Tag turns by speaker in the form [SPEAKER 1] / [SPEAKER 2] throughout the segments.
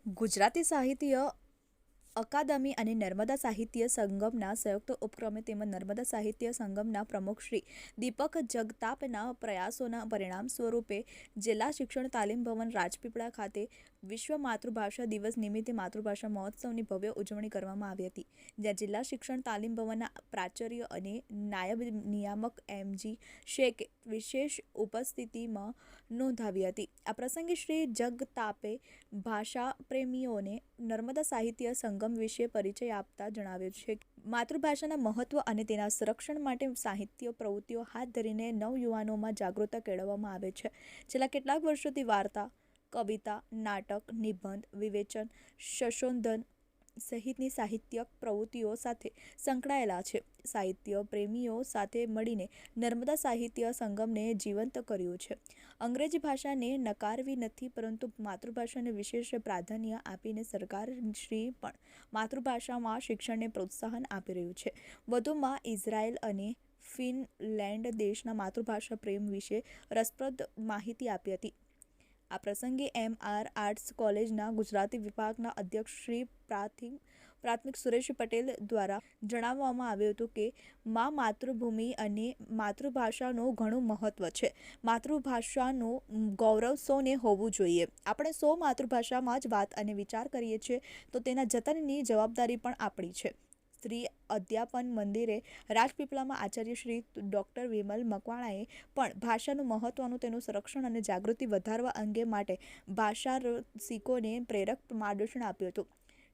[SPEAKER 1] ગુજરાતી સાહિત્ય અકાદમી અને નર્મદા સાહિત્ય સંગમના સંયુક્ત ઉપક્રમે તેમજ નર્મદા સાહિત્ય સંગમના પ્રમુખ શ્રી દીપક જગતાપના પ્રયાસોના પરિણામ સ્વરૂપે જિલ્લા શિક્ષણ તાલીમ ભવન રાજપીપળા ખાતે વિશ્વ માતૃભાષા દિવસ નિમિત્તે માતૃભાષા મહોત્સવની ભવ્ય ઉજવણી કરવામાં આવી હતી, જ્યાં જિલ્લા શિક્ષણ તાલીમ ભવનના પ્રાચાર્ય અને નાયબ નિયામક એમજી શેખે વિશેષ ઉપસ્થિતિમાં નોંધાવી હતી. આ પ્રસંગે શ્રી જગતાપે ભાષા પ્રેમીઓને નર્મદા સાહિત્ય સંગમ વિશે પરિચય આપતા જણાવ્યું છે કે માતૃભાષાના મહત્વ અને તેના સંરક્ષણ માટે સાહિત્ય પ્રવૃત્તિઓ હાથ ધરીને નવયુવાનોમાં જાગૃતતા કેળવવામાં આવે છે. છેલ્લા કેટલાક વર્ષોથી વાર્તા, કવિતા, નાટક, નિબંધ, વિવેચન, સંશોધન સહિતની સાહિત્યક પ્રવૃત્તિઓ સાથે સંકળાયેલા છે. સાહિત્ય પ્રેમીઓ સાથે મળીને નર્મદા સાહિત્ય સંગમને જીવંત કર્યું છે. અંગ્રેજી ભાષાને નકારવી નથી, પરંતુ માતૃભાષાને વિશેષ પ્રાધાન્ય આપીને સરકારશ્રી પણ માતૃભાષામાં શિક્ષણને પ્રોત્સાહન આપી રહ્યું છે. વધુમાં ઇઝરાયલ અને ફિનલેન્ડ દેશના માતૃભાષા પ્રેમ વિશે રસપ્રદ માહિતી આપી હતી. આ પ્રસંગે એમ.આર. આર્ટ્સ કોલેજના ગુજરાતી વિભાગના અધ્યક્ષ શ્રી પ્રાથમિક સુરેશ પટેલ દ્વારા જણાવવામાં આવ્યું હતું કે માતૃભૂમિ અને માતૃભાષાનું ઘણું મહત્વ છે. માતૃભાષાનું ગૌરવ સૌને હોવું જોઈએ. આપણે સૌ માતૃભાષામાં જ વાત અને વિચાર કરીએ છીએ, તો તેના જતનની જવાબદારી પણ આપણી છે. શ્રી અધ્યાપન મંદિરે રાજપીપળામાં આચાર્ય શ્રી ડૉક્ટર વિમલ મકવાણાએ પણ ભાષાનું મહત્વનું તેનું સંરક્ષણ અને જાગૃતિ વધારવા અંગે માટે ભાષા રસિકોને પ્રેરક માર્ગદર્શન આપ્યું હતું.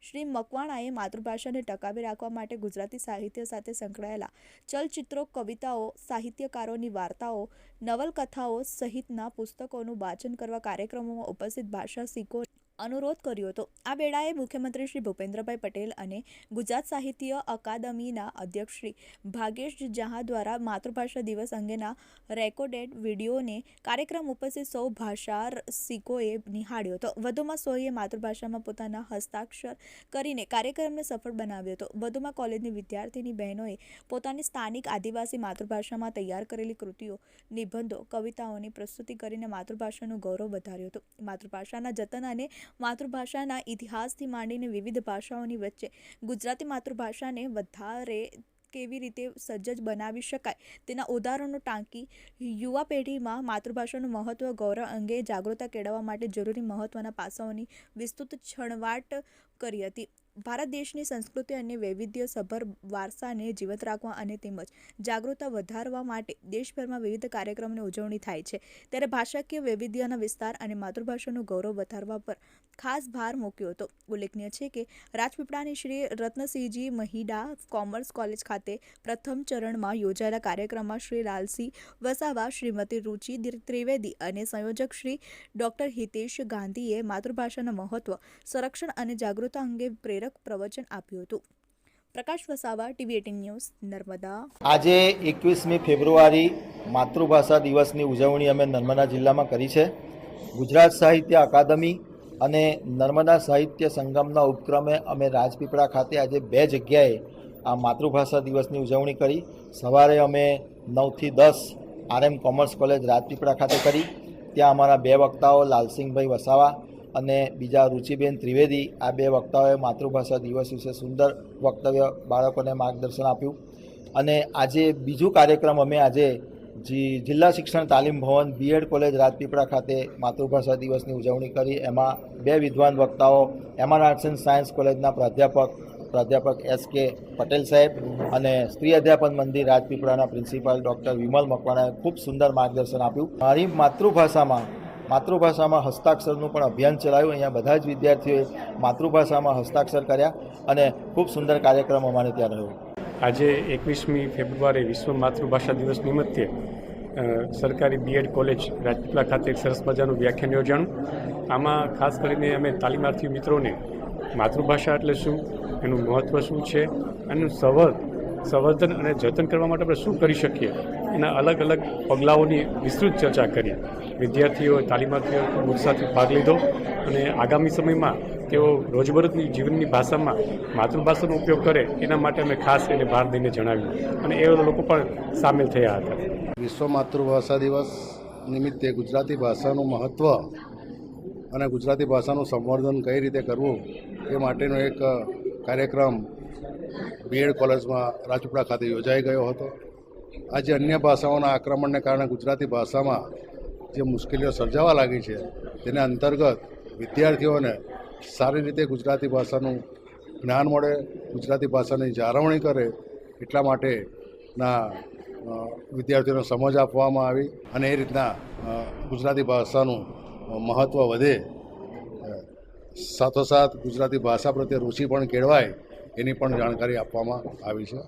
[SPEAKER 1] શ્રી મકવાણાએ માતૃભાષાને ટકાવી રાખવા માટે ગુજરાતી સાહિત્ય સાથે સંકળાયેલા ચલચિત્રો, કવિતાઓ, સાહિત્યકારોની વાર્તાઓ, નવલકથાઓ સહિતના પુસ્તકોનું વાંચન કરવા કાર્યક્રમોમાં ઉપસ્થિત ભાષા રસિકોને અનુરોધ કર્યો હતો. આ વેળાએ મુખ્યમંત્રી શ્રી ભૂપેન્દ્રભાઈ પટેલ અને ગુજરાત સાહિત્ય અકાદમીના અધ્યક્ષ શ્રી ભાગેશ જહા દ્વારા માતૃભાષા દિવસ અંગેના રેકોર્ડેડ વિડીયોને કાર્યક્રમ ઉપસ્થિત સૌ ભાષા રસિકોએ નિહાળ્યો હતો. વધુમાં સૌએ માતૃભાષામાં પોતાના હસ્તાક્ષર કરીને કાર્યક્રમને સફળ બનાવ્યો હતો. વધુમાં કોલેજની વિદ્યાર્થીની બહેનોએ પોતાની સ્થાનિક આદિવાસી માતૃભાષામાં તૈયાર કરેલી કૃતિઓ, નિબંધો, કવિતાઓની પ્રસ્તુતિ કરીને માતૃભાષાનું ગૌરવ વધાર્યું હતું. માતૃભાષાના જતન અને માતૃભાષાના ઇતિહાસથી માંડીને વિવિધ ભાષાઓની વચ્ચે ગુજરાતી માતૃભાષાને વધારે કેવી રીતે સજ્જ બનાવી શકાય તેના ઉદાહરણો ટાંકી યુવા પેઢીમાં માતૃભાષાનું મહત્વ, ગૌરવ અંગે જાગૃતતા કેળવવા માટે જરૂરી મહત્વના પાસાઓની વિસ્તૃત છણવાટ કરી હતી. ભારત દેશની સંસ્કૃતિ અને વૈવિધ્યસભર વારસાને જીવંત રાખવા અને તેમજ જાગૃતતા વધારવા માટે દેશભરમાં વિવિધ કાર્યક્રમોની ઉજવણી થાય છે, ત્યારે ભાષાકીય વૈવિધ્યના વિસ્તાર અને માતૃભાષાનું ગૌરવ વધારવા પર ખાસ ભાર મૂક્યો હતો. ઉલ્લેખનીય છે કે રાજપીપળાની શ્રી રત્નસિંહજી મહિડા કોમર્સ કોલેજ ખાતે પ્રથમ ચરણમાં યોજાયેલા કાર્યક્રમમાં શ્રી લાલસિંહ વસાવા, શ્રીમતી રુચિ ત્રિવેદી અને સંયોજક શ્રી ડૉક્ટર હિતેશ ગાંધીએ માતૃભાષાના મહત્વ, સંરક્ષણ અને જાગૃતતા અંગે પ્રેરક પ્રવચન આપ્યું હતું. પ્રકાશ વસાવા, TV18 ન્યૂઝ, નર્મદા.
[SPEAKER 2] આજે 21મી ફેબ્રુઆરી માતૃભાષા દિવસની ઉજવણી અમે નર્મદા જિલ્લામાં કરી છે. ગુજરાત સાહિત્ય અકાદમી અને નર્મદા સાહિત્ય સંગમના ઉપક્રમે અમે રાજપીપળા ખાતે આજે 2 જગ્યાએ આ માતૃભાષા દિવસની ઉજવણી કરી. સવારે અમે 9 થી 10 RM કોમર્સ કોલેજ રાજપીપળા ખાતે કરી. ત્યાં અમારા 2 વક્તાઓ લાલસિંહભાઈ વસાવા અને બીજા રુચિબેન ત્રિવેદી, આ 2 વક્તાઓએ માતૃભાષા દિવસ વિશે સુંદર વક્તવ્ય બાળકોને માર્ગદર્શન આપ્યું. અને આજે બીજું કાર્યક્રમ અમે આજે જિલ્લા શિક્ષણ તાલીમ ભવન B.Ed કોલેજ રાજપીપળા ખાતે માતૃભાષા દિવસની ઉજવણી કરી. એમાં 2 વિદ્વાન વક્તાઓ એમ.આર. આર્ટ્સ એન્ડ સાયન્સ કોલેજના પ્રાધ્યાપક S.K. પટેલ સાહેબ અને સ્ત્રી અધ્યાપન મંદિર રાજપીપળાના પ્રિન્સિપાલ ડૉક્ટર વિમલ મકવાણાએ ખૂબ સુંદર માર્ગદર્શન આપ્યું. મારી માતૃભાષામાં હસ્તાક્ષરનું પણ અભિયાન ચલાવ્યું. અહીંયા બધા જ વિદ્યાર્થીઓએ માતૃભાષામાં હસ્તાક્ષર કર્યા અને ખૂબ સુંદર કાર્યક્રમ અમારે ત્યાં રહ્યો.
[SPEAKER 3] આજે 21મી ફેબ્રુઆરી વિશ્વ માતૃભાષા દિવસ નિમિત્તે સરકારી B.Ed કોલેજ રાજપીપળા ખાતે એક સરસ મજાનું વ્યાખ્યાન યોજાણું. આમાં ખાસ કરીને અમે તાલીમાર્થી મિત્રોને માતૃભાષા એટલે શું, એનું મહત્ત્વ શું છે, એનું સંવર્ધન અને જતન કરવા માટે આપણે શું કરી શકીએ, એના અલગ અલગ પગલાઓની વિસ્તૃત ચર્ચા કરી. વિદ્યાર્થીઓ, તાલીમાર્થીઓ ઉત્સાહથી ભાગ લીધો અને આગામી સમયમાં તેઓ રોજબરોજની જીવનની ભાષામાં માતૃભાષાનો ઉપયોગ કરે એના માટે અમે ખાસ એને ભાર દઈને જણાવ્યું અને એ લોકો પણ સામેલ થયા હતા.
[SPEAKER 4] વિશ્વ માતૃભાષા દિવસ નિમિત્તે ગુજરાતી ભાષાનું મહત્ત્વ અને ગુજરાતી ભાષાનું સંવર્ધન કઈ રીતે કરવું એ માટેનો એક કાર્યક્રમ બીએડ કોલેજમાં રાજપીપળા ખાતે યોજાઈ ગયો હતો. આજે અન્ય ભાષાઓના આક્રમણને કારણે ગુજરાતી ભાષામાં જે મુશ્કેલીઓ સર્જાવા લાગી છે તેને અંતર્ગત વિદ્યાર્થીઓને સારી રીતે ગુજરાતી ભાષાનું જ્ઞાન મળે, ગુજરાતી ભાષાની જાળવણી કરે એટલા માટેના વિદ્યાર્થીઓને સમજ આપવામાં આવી અને એ રીતના ગુજરાતી ભાષાનું મહત્ત્વ વધે, સાથોસાથ ગુજરાતી ભાષા પ્રત્યે રુચિ પણ કેળવાય એની પણ જાણકારી આપવામાં આવી છે.